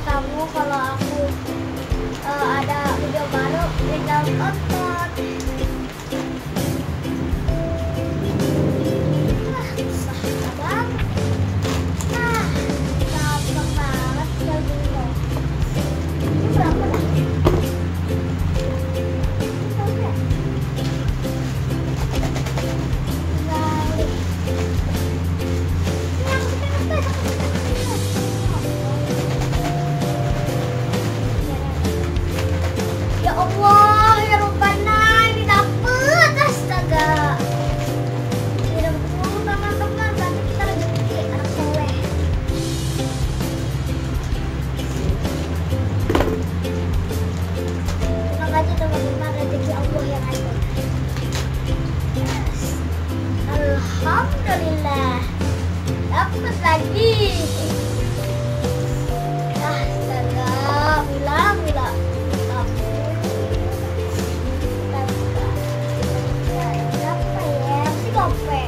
kamu kalau aku ada video baru tinggal tonton. Susah banget. Gampang banget tinggal dulu. Ini berapa dah? Ya Allah, ya Rabbana, ini dapet, astaga. Ini dapet dulu teman-teman, berarti kita rezeki anak soleh. Tenang aja teman-teman, rezeki Allah yang ada. Yes. Alhamdulillah, dapet lagi. Astaga, mila. Berapa ya? Si gope.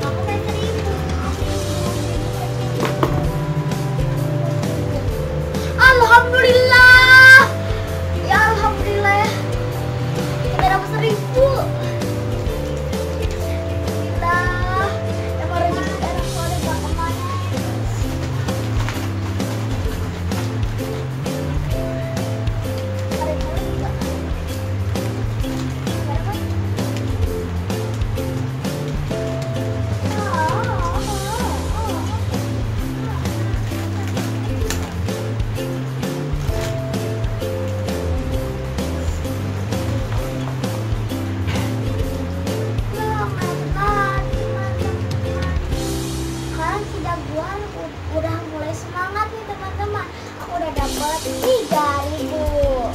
Aku main 1.000. Alhamdulillah. Ya alhamdulillah ya. Kita dapat 1.000. Alhamdulillah. Emang rezeki anak soleh gak kemana. Sekarang sudah udah mulai semangat nih teman-teman. Aku udah dapat 3.000.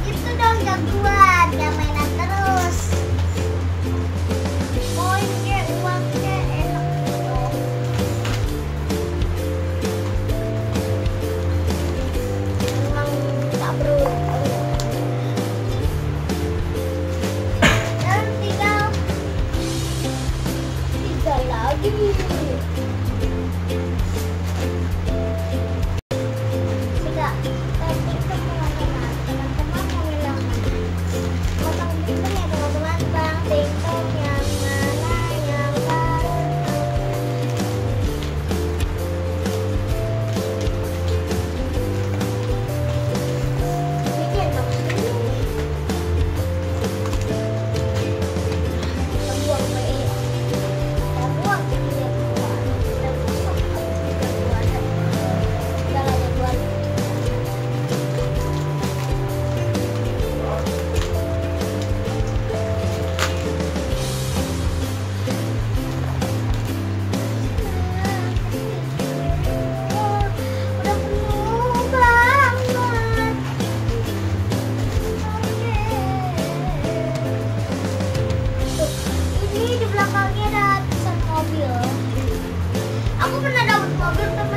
Itu dong jagoan, yang mainan terus. Poin ke uang ke enak gitu. Memang tak beruntung. Dan tinggal 3 lagi. Sudah, TikTok teman-teman. Teman-teman mau bilang potong TikTok ya teman-teman. Bang TikTok yang mana yang baru? Bikin dong. Kita buang WA. Kita buang video keluar. Kita kosong video keluar. Udah lah jagoan. Udah penuh banget. Tuh, ini di belakangnya ada tulisan mobil. Aku pernah dapat mobil teman